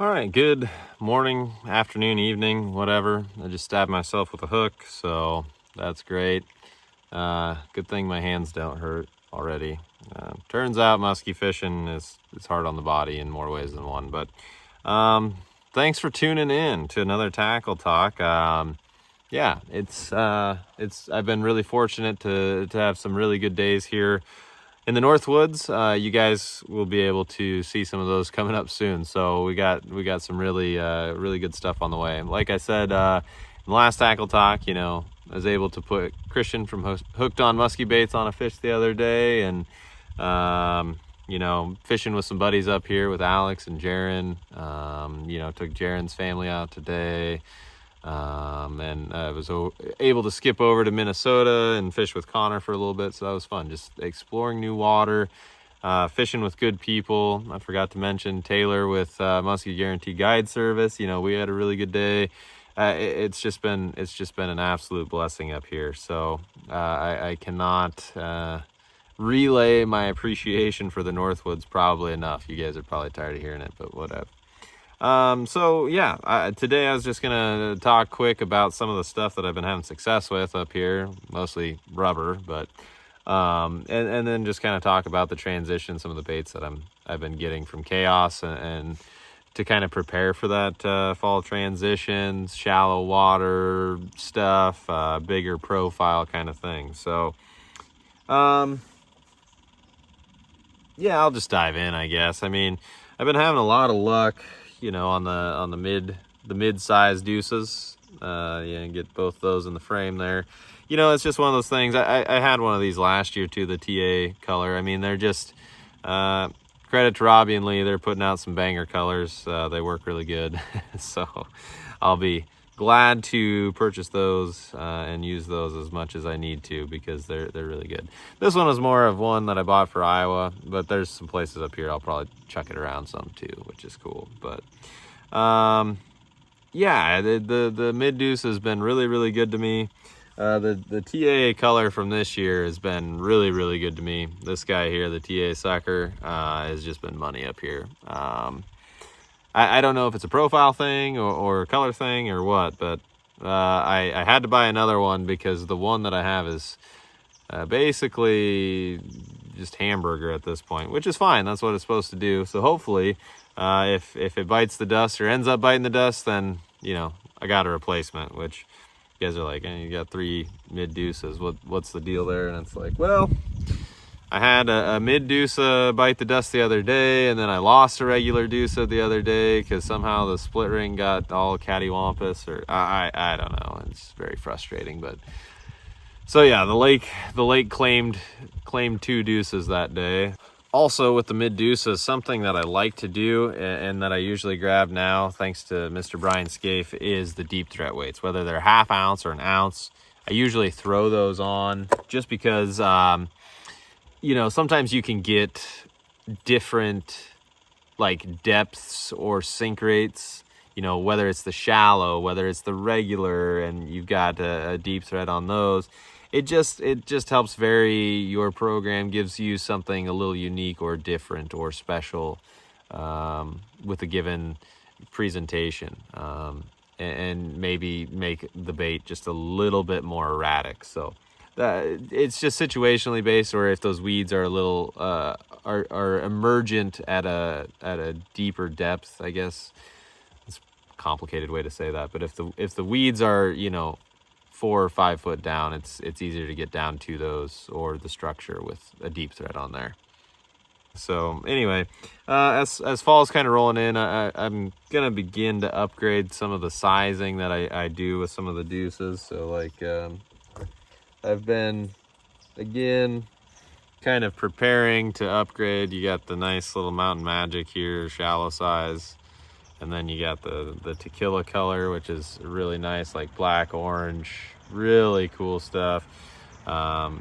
All right, good morning, afternoon, evening, whatever. I just stabbed myself with a hook, so that's great. Good thing my hands don't hurt already. Turns out musky fishing is hard on the body in more ways than one. But thanks for tuning in to another tackle talk. Yeah, I've been really fortunate to have some really good days here in the North Woods. You guys will be able to see some of those coming up soon. So we got some really good stuff on the way. Like I said, in the last tackle talk, I was able to put Christian from Hooked on Musky Baits on a fish the other day, and fishing with some buddies up here with Alex and Jaron. Took Jaron's family out today. And I was able to skip over to Minnesota and fish with Connor for a little bit, so that was fun. Just exploring new water, fishing with good people. I forgot to mention Taylor with Musky Guarantee Guide Service. We had a really good day. It's just been an absolute blessing up here. So I cannot relay my appreciation for the Northwoods probably enough. You guys are probably tired of hearing it, but whatever. Today I was just gonna talk quick about some of the stuff that I've been having success with up here, mostly rubber, but and then just kind of talk about the transition, some of the baits that I've been getting from Chaos, and to kind of prepare for that fall transitions, shallow water stuff, bigger profile kind of thing. So I'll just dive in, I guess. I mean, I've been having a lot of luck, on the mid-size deuces. Get both those in the frame there. It's just one of those things. I had one of these last year too, the TA color. I mean, they're just credit to Robbie and Lee. They're putting out some banger colors. They work really good. So I'll be glad to purchase those and use those as much as I need to, because they're really good. This one was more of one that I bought for Iowa, but there's some places up here I'll probably chuck it around some too, which is cool. But the mid deuce has been really good to me. The TA color from this year has been really good to me. This guy here, the TA sucker, has just been money up here. I don't know if it's a profile thing or a color thing or what, but I had to buy another one because the one that I have is basically just hamburger at this point, which is fine. That's what it's supposed to do. So hopefully, if it bites the dust or ends up biting the dust, then, I got a replacement, which you guys are like, you got 3 mid deuces. What's the deal there? And it's like, well, I had a mid deuce bite the dust the other day, and then I lost a regular deuce the other day because somehow the split ring got all cattywampus, or I don't know. It's very frustrating, but so yeah, the lake claimed 2 deuces that day. Also with the mid deuces, something that I like to do and that I usually grab now, thanks to Mr. Brian Scaife, is the deep threat weights, whether they're ½ ounce or an ounce. I usually throw those on just because sometimes you can get different like depths or sink rates, whether it's the shallow, whether it's the regular, and you've got a deep thread on those. It just helps vary your program, gives you something a little unique or different or special with a given presentation, and maybe make the bait just a little bit more erratic. So it's just situationally based, or if those weeds are a little are emergent at a deeper depth, I guess. It's a complicated way to say that, but if the weeds are 4 or 5 foot down, it's easier to get down to those or the structure with a deep thread on there. So anyway, as fall's kind of rolling in, I'm gonna begin to upgrade some of the sizing that I do with some of the deuces. So like I've been, again, kind of preparing to upgrade. You got the nice little Mountain Magic here, shallow size. And then you got the tequila color, which is really nice, like black, orange, really cool stuff. And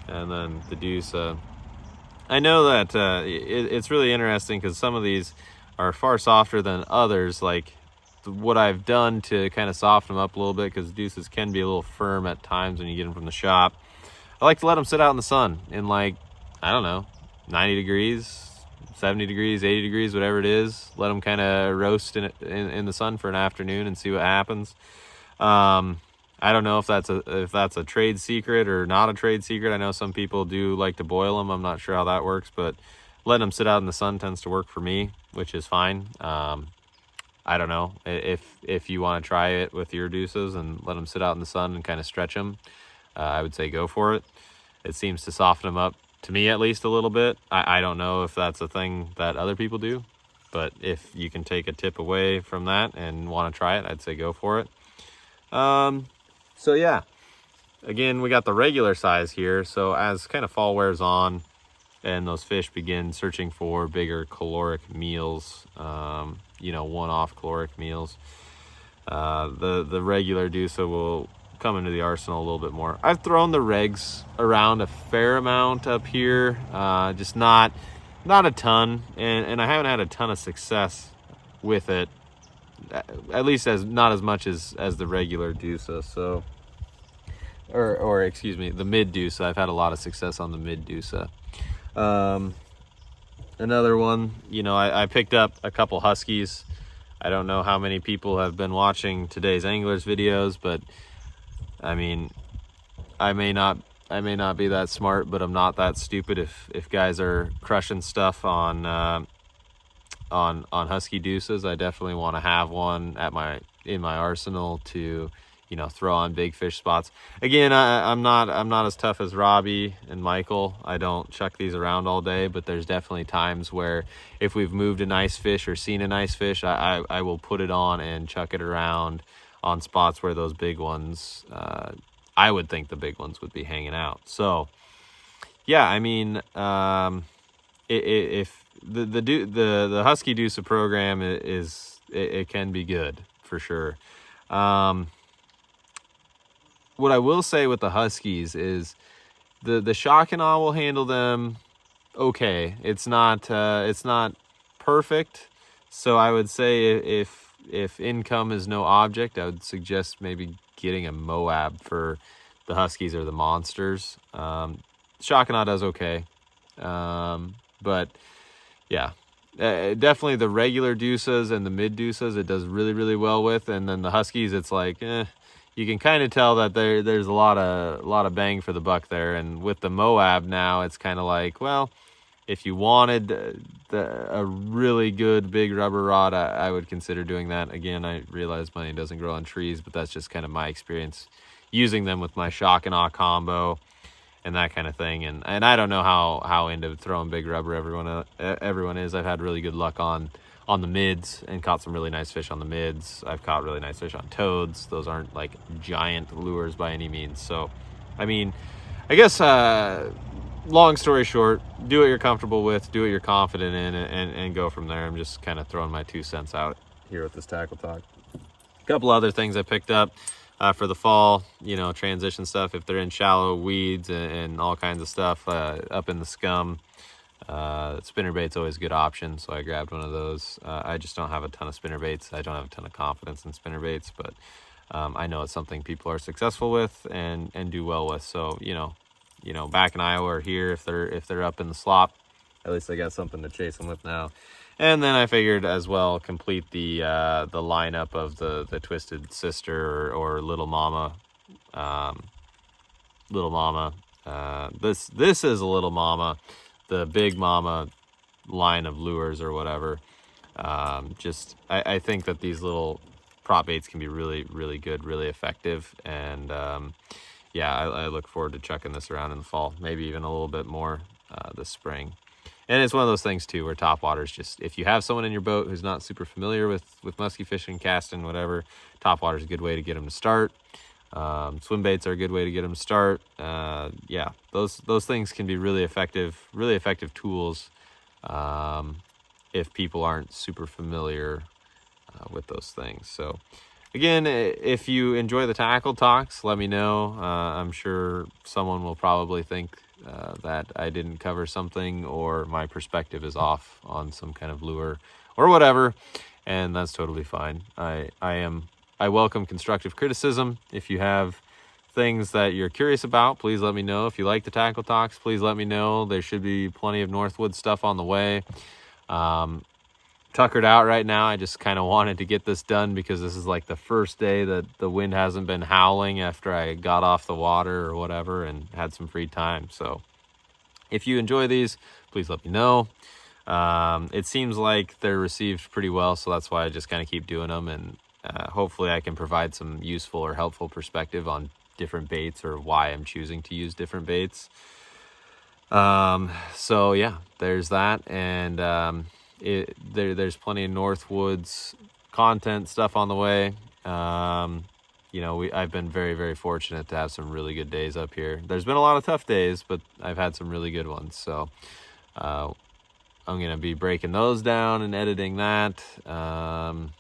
then the deuce. I know that it's really interesting because some of these are far softer than others. Like what I've done to kind of soften them up a little bit, because deuces can be a little firm at times when you get them from the shop. I like to let them sit out in the sun in, like, I don't know, 90 degrees, 70 degrees, 80 degrees, whatever it is. Let them kind of roast in the sun for an afternoon and see what happens. I don't know if that's a trade secret or not a trade secret. I know some people do like to boil them. I'm not sure how that works, but letting them sit out in the sun tends to work for me, which is fine. I don't know if you want to try it with your deuces and let them sit out in the sun and kind of stretch them. I would say go for it. It seems to soften them up, to me at least, a little bit. I don't know if that's a thing that other people do, but if you can take a tip away from that and want to try it, I'd say go for it. So yeah, again, we got the regular size here. So as kind of fall wears on and those fish begin searching for bigger caloric meals, one-off caloric meals, the regular Dusa will come into the arsenal a little bit more. I've thrown the regs around a fair amount up here, just not a ton, and I haven't had a ton of success with it, at least not as much as the regular Dusa. So, or excuse me, the mid Dusa. I've had a lot of success on the mid Dusa. Another one, I picked up a couple Huskies. I don't know how many people have been watching today's anglers videos, but I mean, I may not be that smart, but I'm not that stupid. If guys are crushing stuff on Husky Deuces, I definitely want to have one in my arsenal to throw on big fish spots. Again, I'm not as tough as Robbie and Michael. I don't chuck these around all day, but there's definitely times where if we've moved a nice fish or seen a nice fish, I will put it on and chuck it around on spots where those big ones, I would think the big ones would be hanging out. So yeah, I mean, if the Husky Deuce program it can be good for sure. What I will say with the Huskies is the shock and awe will handle them okay. It's not perfect. So I would say if income is no object, I would suggest maybe getting a Moab for the Huskies or the Monsters. Shock and awe does okay. But yeah, definitely the regular Deuces and the mid Deuces it does really, really well with. And then the Huskies, it's like, you can kind of tell that there's a lot of bang for the buck there. And with the Moab now, it's kind of like, well, if you wanted a really good big rubber rod, I would consider doing that. Again, I realize money doesn't grow on trees, but that's just kind of my experience using them with my shock and awe combo and that kind of thing. And I don't know how into throwing big rubber everyone is. I've had really good luck on the mids and caught some really nice fish on the mids. I've caught really nice fish on toads. Those aren't like giant lures by any means. So, I mean, I guess long story short, do what you're comfortable with, do what you're confident in, and go from there. I'm just kind of throwing my 2 cents out here with this tackle talk. A couple other things I picked up for the fall, transition stuff. If they're in shallow weeds and all kinds of stuff up in the scum, spinnerbait's always a good option, so I grabbed one of those. I just don't have a ton of spinnerbaits. I don't have a ton of confidence in spinnerbaits, but I know it's something people are successful with and do well with. So back in Iowa or here, if they're up in the slop, at least I got something to chase them with now. And then I figured as well complete the lineup of the Twisted Sister or Little Mama. Little Mama. This is a Little Mama. The Big Mama line of lures or whatever. I think that these little prop baits can be really, really good, really effective. And yeah, I look forward to chucking this around in the fall, maybe even a little bit more this spring. And it's one of those things too where topwater's just, if you have someone in your boat who's not super familiar with musky fishing, casting, whatever, topwater's a good way to get them to start. Swim baits are a good way to get them to start. Yeah, those things can be really effective tools if people aren't super familiar with those things. So again, if you enjoy the tackle talks, let me know. I'm sure someone will probably think that I didn't cover something or my perspective is off on some kind of lure or whatever, and that's totally fine. I welcome constructive criticism. If you have things that you're curious about, please let me know. If you like the tackle talks, please let me know. There should be plenty of Northwood stuff on the way. Tuckered out right now. I just kind of wanted to get this done because this is like the first day that the wind hasn't been howling after I got off the water or whatever and had some free time. So if you enjoy these, please let me know. It seems like they're received pretty well, so that's why I just kind of keep doing them, and hopefully I can provide some useful or helpful perspective on different baits or why I'm choosing to use different baits. So yeah, there's that, and there's plenty of Northwoods content stuff on the way. You know, I've been very, very fortunate to have some really good days up here. There's been a lot of tough days, but I've had some really good ones. So I'm gonna be breaking those down and editing that. And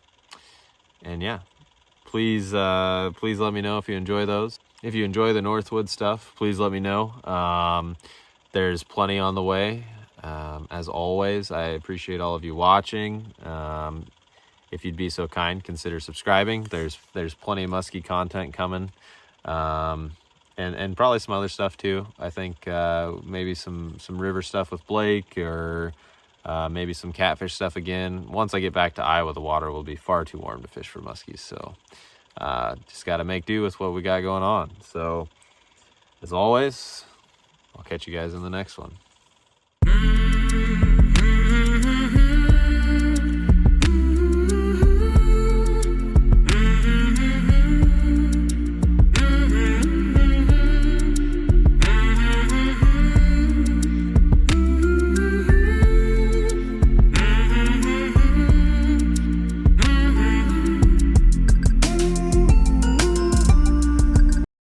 yeah, please let me know if you enjoy those. If you enjoy the Northwood stuff, please let me know. There's plenty on the way. As always, I appreciate all of you watching. If you'd be so kind, consider subscribing. There's plenty of musky content coming, and probably some other stuff too. I think maybe some river stuff with Blake, or maybe some catfish stuff again. Once I get back to Iowa, the water will be far too warm to fish for muskies, so just got to make do with what we got going on. So as always, I'll catch you guys in the next one.